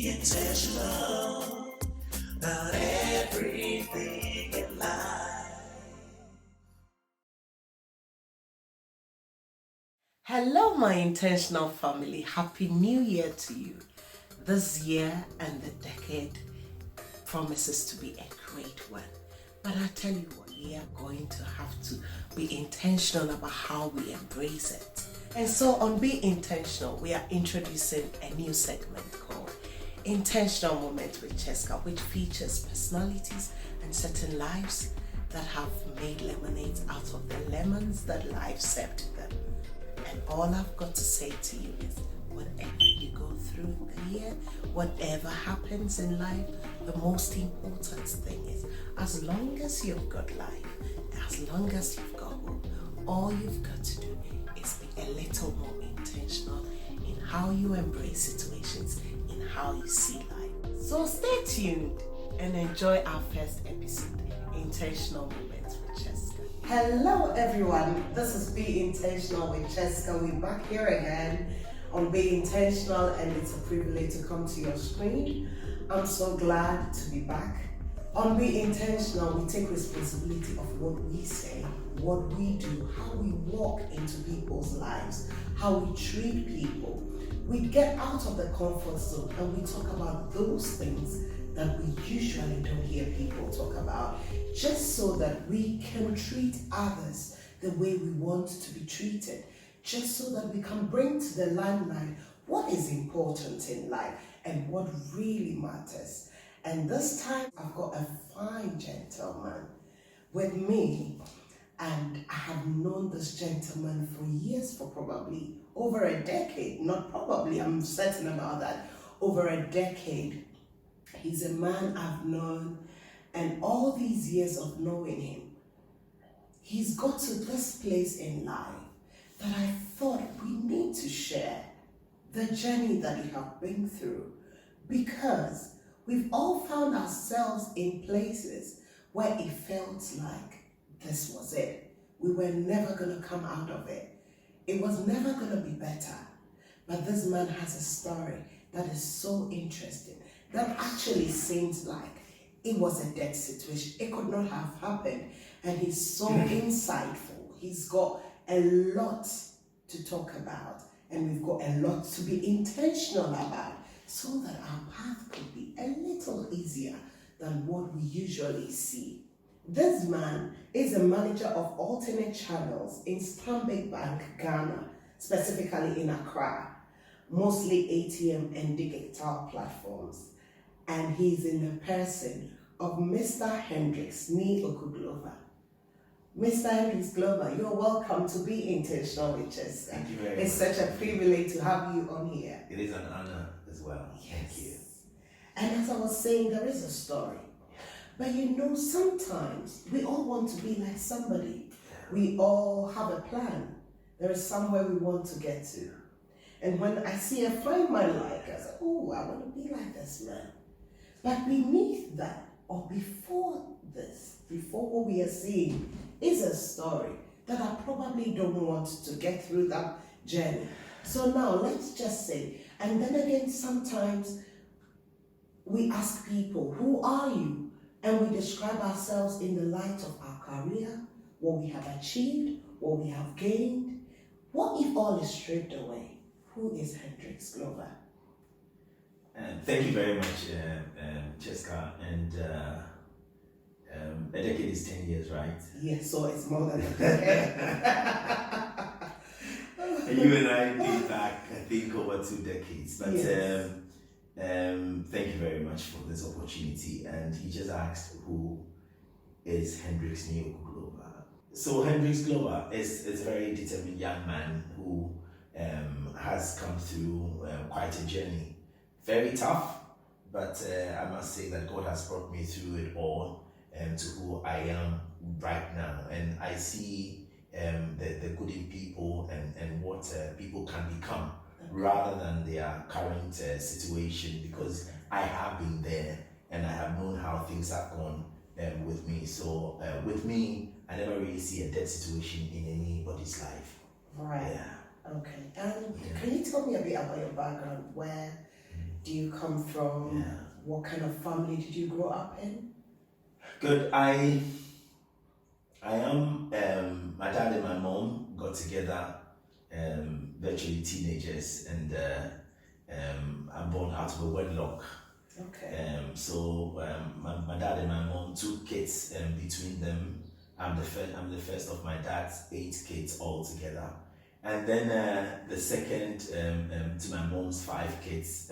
be intentional about everything in life. Hello, my intentional family. Happy New Year to you. This year and the decade promises to be a great one. But I tell you what, we are going to have to be intentional about how we embrace it. And so on Be Intentional, we are introducing a new segment called Intentional Moments with Chesca, which features personalities and certain lives that have made lemonade out of the lemons that life served them. And all I've got to say to you is, whatever you go through the year, whatever happens in life, the most important thing is, as long as you've got life, as long as you've got hope, all you've got to do is be a little more intentional in how you embrace situations, in how you see life. So stay tuned and enjoy our first episode, Intentional Moments with Chesca. Hello everyone, this is Be Intentional with Chesca. We're back here again on Be Intentional, and it's a privilege to come to your screen. I'm so glad to be back. On Be Intentional, we take responsibility of what we say, what we do, how we walk into people's lives, how we treat people. We get out of the comfort zone and we talk about those things that we usually don't hear people talk about, just so that we can treat others the way we want to be treated, just so that we can bring to the limelight what is important in life and what really matters. And this time I've got a fine gentleman with me, and I have known this gentleman for years, for probably over a decade. Not probably, I'm certain about that. Over a decade. He's a man I've known, and all these years of knowing him, he's got to this place in life that I thought we need to share the journey that we have been through, because we've all found ourselves in places where it felt like this was it. We were never going to come out of it. It was never going to be better. But this man has a story that is so interesting, that actually seems like it was a dead situation. It could not have happened. And he's so insightful. He's got a lot to talk about, and we've got a lot to be intentional about, so that our path could be a little easier than what we usually see. This man is a manager of alternate channels in Stanbic Bank, Ghana, specifically in Accra, mostly ATM and digital platforms. And he's in the person of Mr. Hendrix Ni Okuglova. Mr. Hendrix Glover, you're welcome to Be Intentional with Chesca. Thank you very It's much. such a privilege to have you on here. It is an honor as well. Yes. Thank you. And as I was saying, there is a story. But you know, sometimes we all want to be like somebody. We all have a plan. There is somewhere we want to get to. And when I see a fine man like us, oh, I want to be like this man. But beneath that, or before this, before what we are seeing, is a story that I probably don't want to get through that journey. So now let's just say, and then again, sometimes we ask people, who are you? And we describe ourselves in the light of our career, what we have achieved, what we have gained. What if all is stripped away? Who is Hendrix Glover? Thank you very much, Chesca. And a decade is 10 years, right? Yes, so it's more than a decade. You and I date back, I think, over 2 decades. But Yes. thank you very much for this opportunity. And he just asked, who is Hendrix Ni Okuglova? So Hendrix Glover is a very determined young man who has come through quite a journey. Very tough, but I must say that God has brought me through it all to who I am right now. And I see the good in people and what people can become, rather than their current situation, because I have been there and I have known how things have gone with me. So with me, I never really see a dead situation in anybody's life. Right. Yeah. Okay. And can you tell me a bit about your background? Where do you come from? Yeah. What kind of family did you grow up in? Good. I am. My dad and my mom got together, virtually teenagers, and I'm born out of a wedlock. Okay. My dad and my mom, 2 kids, between them. I'm the first of my dad's 8 kids altogether, and then the second to my mom's 5 kids.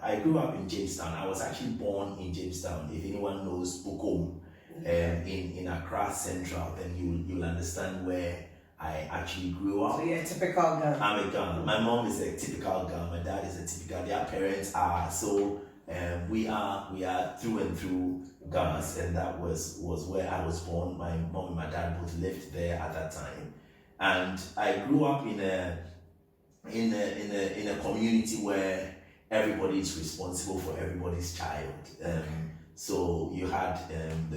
I grew up in Jamestown. I was actually born in Jamestown. If anyone knows Bukom, in Accra Central, then you'll understand where I actually grew up. So you're a typical girl. I'm a Ghana. My mom is a typical girl. My dad is a typical. Their parents are so. We are through and through Ghanas, and that was where I was born. My mom and my dad both lived there at that time, and I grew up in a community where everybody is responsible for everybody's child. So you had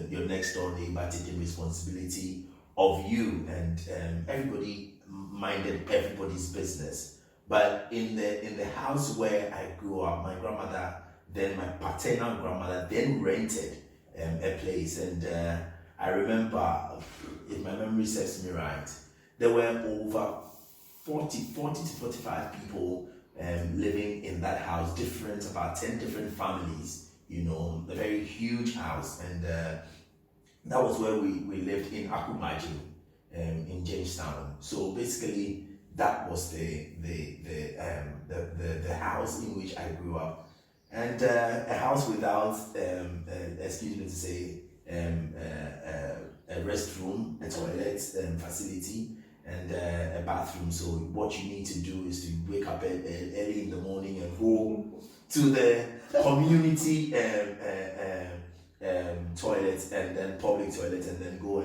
your next door neighbor taking responsibility of you, and everybody minded everybody's business. But in the house where I grew up, my grandmother, then my paternal grandmother, then rented a place, and I remember, if my memory serves me right, there were over 40 to 45 people living in that house, about 10 different families, a very huge house, and that was where we lived in Akumaji, in Jamestown. So basically, that was the house in which I grew up, and a house without, excuse me to say, a restroom, a toilet facility, and a bathroom. So what you need to do is to wake up early in the morning and go to the community toilet, and then public toilet, and then go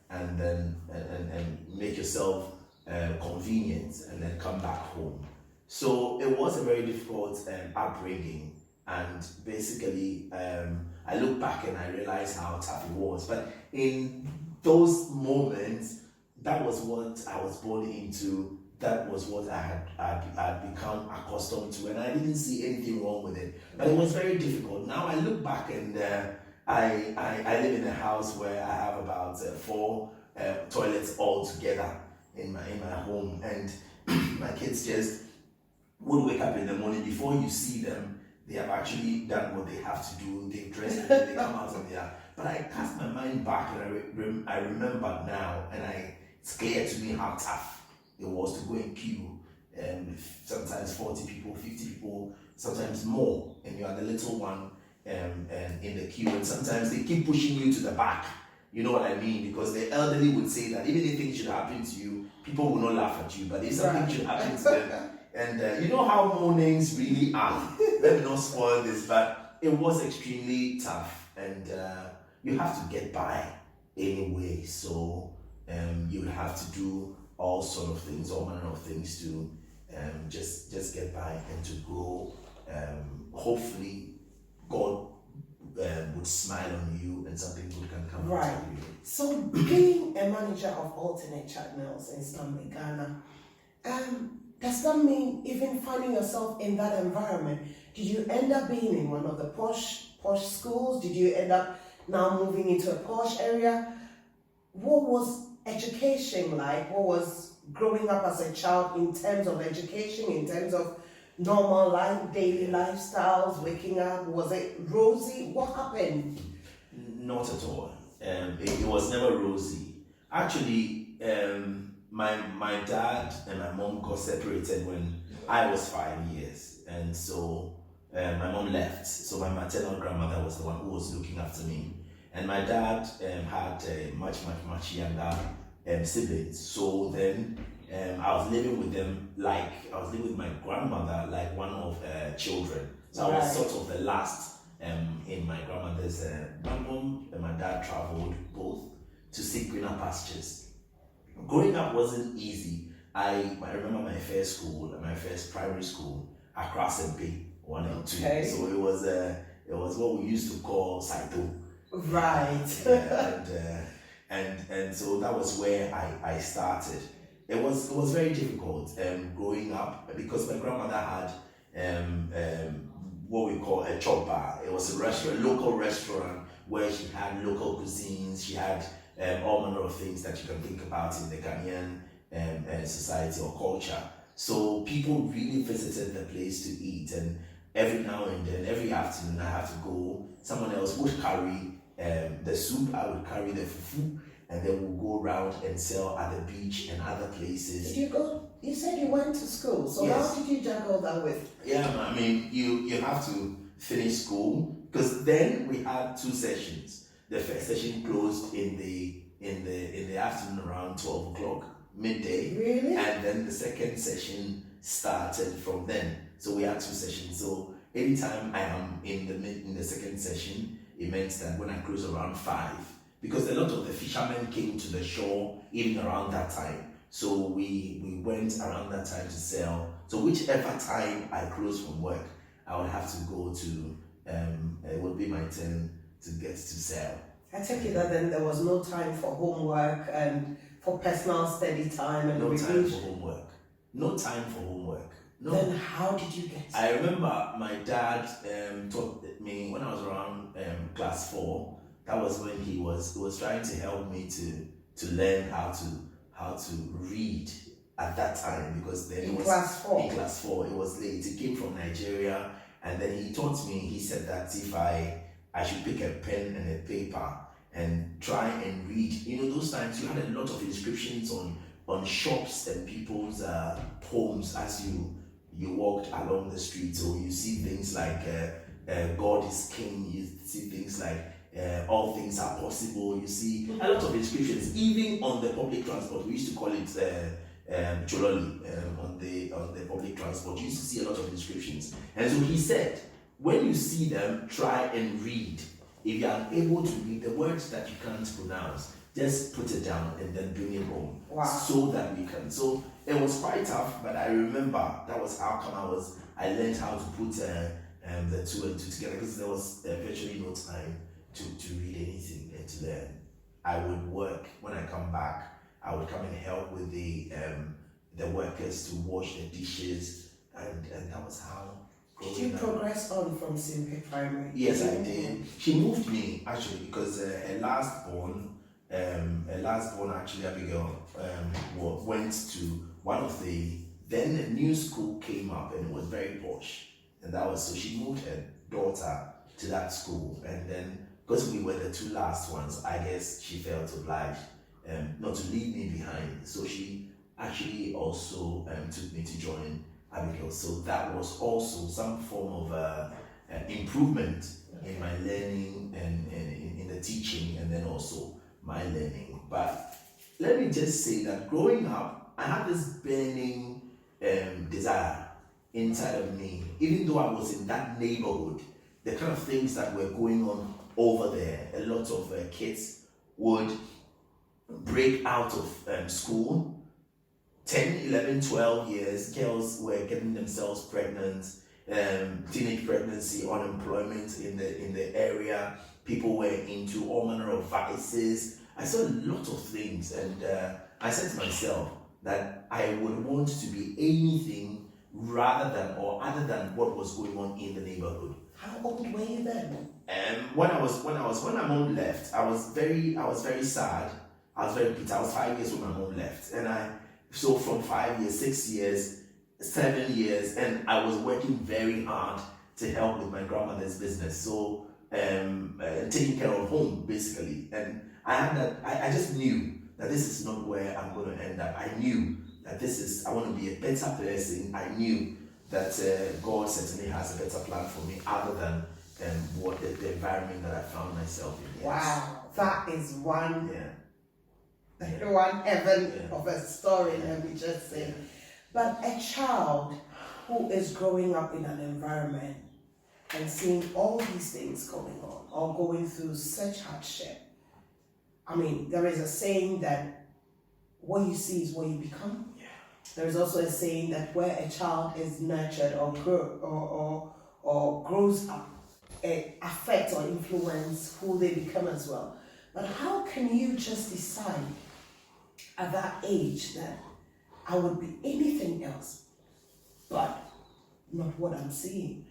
and make yourself convenient, and then come back home. So it was a very difficult upbringing, and basically I look back and I realize how tough it was. But in those moments, that was what I was born into. That was what I had become accustomed to, and I didn't see anything wrong with it. But it was very difficult. Now I look back, and I live in a house where I have about 4 toilets all together in my home, and my kids just would wake up in the morning. Before you see them, they have actually done what they have to do. They've dressed, and they come out of there. But I cast my mind back, and I remember now, and it's clear to me how tough it was to go in queue, sometimes 40 people, 50 people, sometimes more, and you are the little one in the queue, and sometimes they keep pushing you to the back. You know what I mean? Because the elderly would say that even if things should happen to you, people will not laugh at you, but if something should happen to them, and you know how mornings really are. Let me not spoil this, but it was extremely tough, and you have to get by anyway, so you have to do all manner of things to just get by and to grow. Hopefully, God would smile on you and something good can come out of you. So, being a manager of alternate channels in Stanley, Ghana, does that mean even finding yourself in that environment? Did you end up being in one of the posh schools? Did you end up now moving into a posh area? What was education like? What was growing up as a child in terms of education, in terms of normal life, daily lifestyles, waking up? Was it rosy? What happened? Not at all. It was never rosy. Actually, my dad and my mom got separated when I was 5 years, and so my mom left. So my maternal grandmother was the one who was looking after me, and my dad had much younger siblings. So then I was living with them like I was living with my grandmother like one of her children. So I was sort of the last in my grandmother's. My mom and my dad traveled both to seek greener pastures. Growing up wasn't easy. I remember my first primary school, Accra SMP 1 and 2. Okay. So it was what we used to call Saito. Right. And so that was where I started. It was very difficult growing up because my grandmother had what we call a chop bar. It was a restaurant, local restaurant where she had local cuisines. She had all manner of things that you can think about in the Ghanaian society or culture. So people really visited the place to eat, and every now and then, every afternoon, I have to go. Someone else would carry the soup. I would carry the fufu, and then we'll go around and sell at the beach and other places. Did you go? You said you went to school, so Yes. how did you juggle that with? Yeah, I mean, you have to finish school, because then we had 2 sessions. The first session closed in the afternoon around 12 o'clock, midday. Really? And then the second session started from then. So we had 2 sessions. So anytime I am in the second session, it meant that when I close around 5, because a lot of the fishermen came to the shore even around that time. So we went around that time to sell. So whichever time I closed from work, I would have to go to, it would be my turn to get to sell. I take it that then there was no time for homework and for personal study time and No time revision. for homework. No time for homework. No. Then how did you get? I remember my dad taught me when I was around class 4. That was when he was trying to help me to learn how to read at that time, because then In it was class 4? in class 4. It was late. He came from Nigeria, and then he taught me. He said that if I should pick a pen and a paper and try and read. You know, those times you had a lot of inscriptions on shops and people's homes as you walked along the street. So you see things like God is King. You see things like all things are possible. You see a lot of inscriptions, even on the public transport. We used to call it Chololi on the public transport. You used to see a lot of inscriptions. And so he said, when you see them, try and read. If you are able to read the words that you can't pronounce, just put it down and then bring it home. Wow. So that we can. So it was quite tough, but I remember that was how come I learned how to put the 2 and 2 together, because there was virtually no time to read anything and to learn. I would work. When I come back, I would come and help with the workers to wash the dishes, and that was how. Did you progress on from Simpe Primary? Yes, I did. She moved me actually, because her last born actually, Abigail, went to one of then a new school came up, and it was very posh, and that was, so she moved her daughter to that school, and then because we were the 2 last ones, I guess she felt obliged not to leave me behind, so she actually also took me to join Abigail. So that was also some form of improvement in my learning and in the teaching, and then also my learning. But let me just say that growing up, I had this burning desire inside of me, even though I was in that neighborhood, the kind of things that were going on over there. A lot of kids would break out of school. 10, 11, 12 years, girls were getting themselves pregnant, teenage pregnancy, unemployment in the area. People were into all manner of vices. I saw a lot of things, and I said to myself that I would want to be anything rather than or other than what was going on in the neighborhood. How old were you then? When my mom left, I was very sad. I was very bitter. I was 5 years when my mom left, and so from 5 years, 6 years, 7 years, and I was working very hard to help with my grandmother's business. So taking care of home basically, and I just knew that this is not where I'm going to end up. I knew that I want to be a better person. I knew that God certainly has a better plan for me other than what the environment that I found myself in. Yes. Wow, that is one. Yeah. One heaven of a story, let me just say. But a child who is growing up in an environment and seeing all these things going on or going through such hardship, I mean, there is a saying that what you see is what you become. Yeah. There is also a saying that where a child is nurtured or grows up, it affects or influences who they become as well. But how can you just decide at that age that I would be anything else but not what I'm seeing.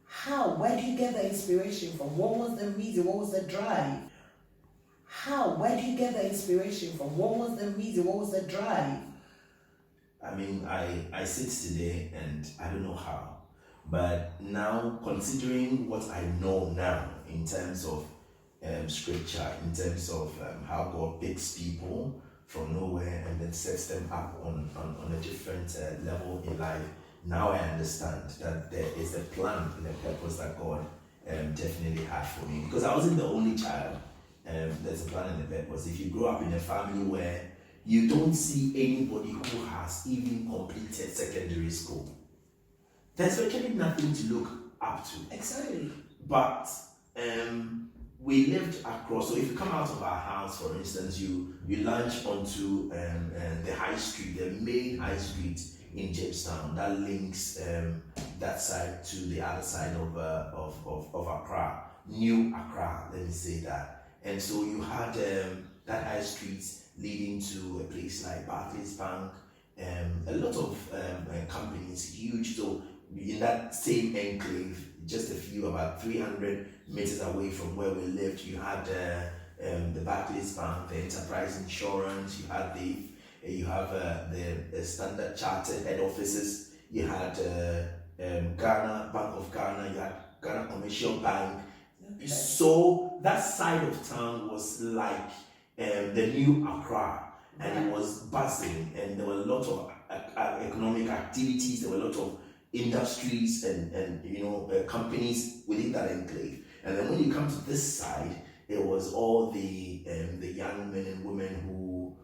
How? Where do you get the inspiration from? What was the reason? What was the drive? How? Where do you get the inspiration from? What was the reason? What was the drive? I mean, I sit today and I don't know how, but now considering what I know now in terms of scripture, in terms of how God picks people from nowhere and then sets them up on a different level in life, now I understand that there is a plan and a purpose that God definitely had for me. Because I wasn't the only child. There's a plan and a purpose. If you grow up in a family where you don't see anybody who has even completed secondary school, there's virtually nothing to look up to. Exactly. But we lived across. So if you come out of our house, for instance, you launch onto the high street, the main high street in Jamestown that links that side to the other side of Accra, New Accra. Let me say that. And so you had that high street leading to a place like Barclays Bank, a lot of companies, huge. So in that same enclave, just a few, about 300 meters away from where we lived, you had the Barclays Bank, the Enterprise Insurance, you have the Standard Chartered head offices, you had Ghana, Bank of Ghana, you had Ghana Commercial Bank. Okay. So that side of town was like the new Accra, and it was buzzing, and there were a lot of economic activities, there were a lot of industries and companies within that enclave. And then when you come to this side, it was all the young men and women who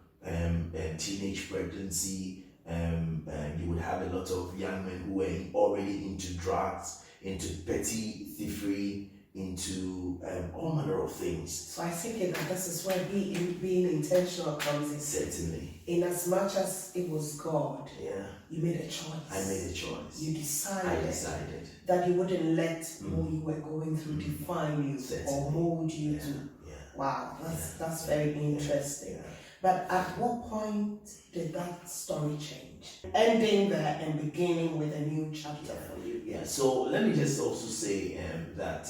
teenage pregnancy. You would have a lot of young men who were already into drugs, into petty thievery, into all manner of things. So I think that this is where being intentional comes in. Certainly. In as much as it was God, yeah, you made a choice. I made a choice. You decided. I decided that you wouldn't let what you were going through define you. Certainly. Or mold you to. Yeah. Wow, that's very interesting. Yeah. But at what point did that story change? Ending there and beginning with a new chapter for you. Yeah, so let me just also say that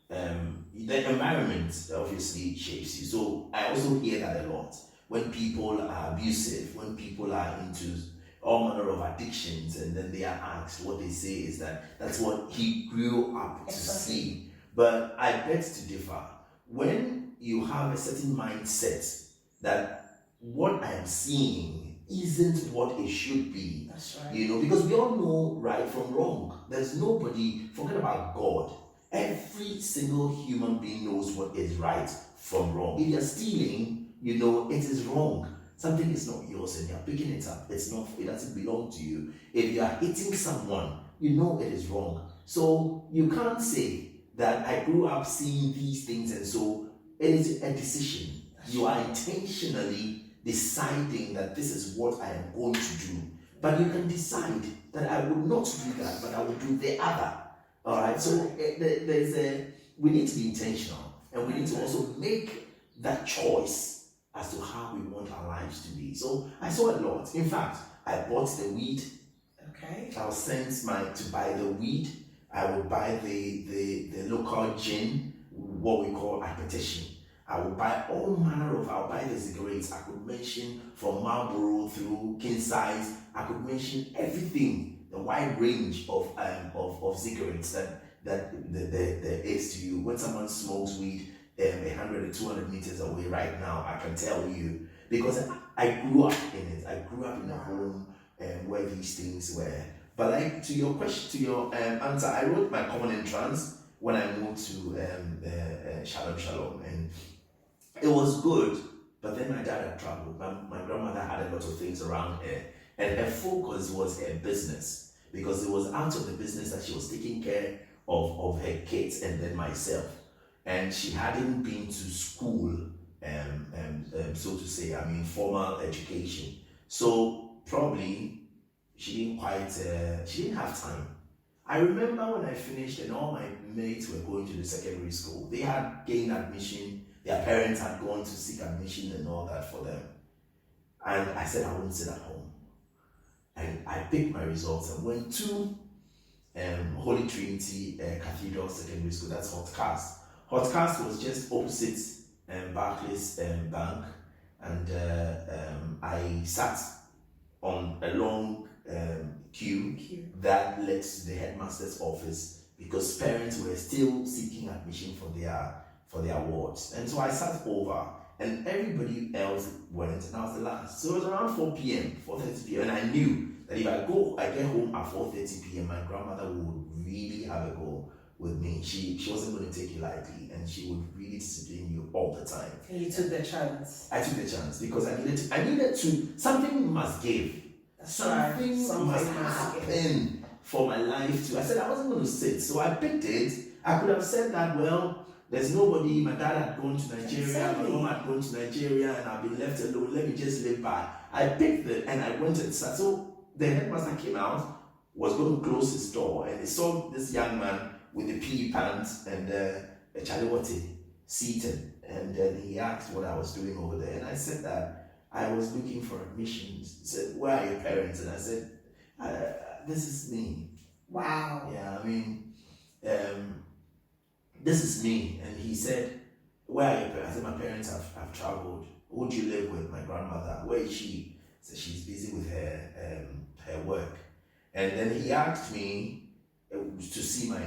the environment obviously shapes you. So I also hear that a lot. When people are abusive, when people are into all manner of addictions, and then they are asked, what they say is that that's what he grew up to see. But I beg to differ. When you have a certain mindset that what I am seeing isn't what it should be. That's right. Because we all know right from wrong. There's nobody, forget about God. Every single human being knows what is right from wrong. If you're stealing, it is wrong. Something is not yours and you're picking it up. It doesn't belong to you. If you are hitting someone, it is wrong. So you can't say that I grew up seeing these things, and so it is a decision. You are intentionally deciding that this is what I am going to do. But you can decide that I would not do that, but I will do the other. All right. So we need to be intentional, and we need to also make that choice as to how we want our lives to be. So I saw a lot. In fact, I bought the weed. Okay. I was sent to buy the weed. I would buy the local gin, what we call appetition. I would buy all manner I'll buy the cigarettes. I could mention from Marlboro through King Size. I could mention everything, the wide range of cigarettes that there is to you. When someone smokes weed 100 or 200 meters away right now, I can tell you, because I grew up in it. I grew up in a home where these things were. But like to your question, to your answer, I wrote my common entrance when I moved to Shalom, and it was good. But then my dad had traveled. My grandmother had a lot of things around her, and her focus was her business, because it was out of the business that she was taking care of her kids and then myself. And she hadn't been to school, so to say, formal education. So probably she didn't have time. I remember when I finished and all my mates were going to the secondary school. They had gained admission, their parents had gone to seek admission and all that for them. And I said I wouldn't sit at home. And I picked my results and went to Holy Trinity Cathedral Secondary School. That's Hotcast. Hotcast was just opposite Barclays Bank, and I sat on a long queue that led to the headmaster's office because parents were still seeking admission for their wards. And so I sat over, and everybody else went, and I was the last. So it was around 4 p.m., 4:30 p.m., and I knew that if I get home at 4:30 p.m., my grandmother would really have a go with me. She wasn't going to take it lightly, and she would really discipline you all the time. And you took the chance. I took the chance because I needed to, something must give. Something must happen for my life too. I said I wasn't going to sit, so I picked it. I could have said that, well, there's nobody, my dad had gone to Nigeria, my mom had gone to Nigeria, and I've been left alone, let me just live by. I picked it and I went and sat. So the headmaster came out, was going to close his door, and he saw this young man with the PE pants and a chaliwati seated. And then he asked what I was doing over there, and I said that I was looking for admissions. He said, "Where are your parents?" And I said, "This is me." Wow. Yeah, I mean, this is me. And he said, "Where are your parents?" I said, "My parents have traveled." "Who do you live with?" "My grandmother." "Where is she?" I said, "She's busy with her work." And then he asked me to see my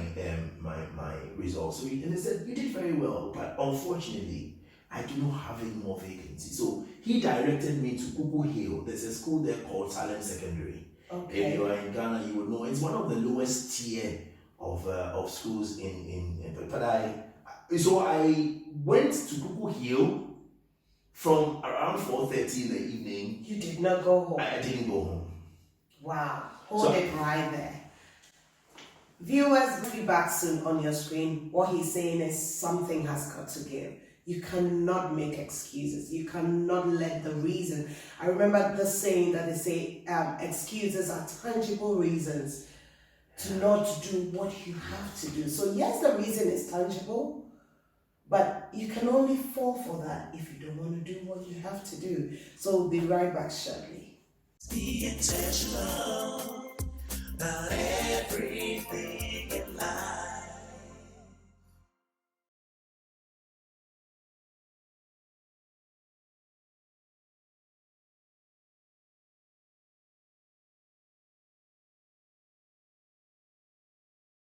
results. So and he said, "You did very well, but unfortunately, I do not have any more vacancies." So he directed me to Kuku Hill. There's a school there called Salem Secondary. Okay. If you are in Ghana, you would know it's one of the lowest tier of schools but I went to Kuku Hill from around 4:30 in the evening. You did not go home. I didn't go home. Wow. Hold it right there. Viewers, will be back soon on your screen. What he's saying is something has got to give. You cannot make excuses. You cannot let the reason. I remember the saying that they say excuses are tangible reasons to not do what you have to do. So yes, the reason is tangible, but you can only fall for that if you don't want to do what you have to do. So we'll be right back shortly. Be intentional about everything in life.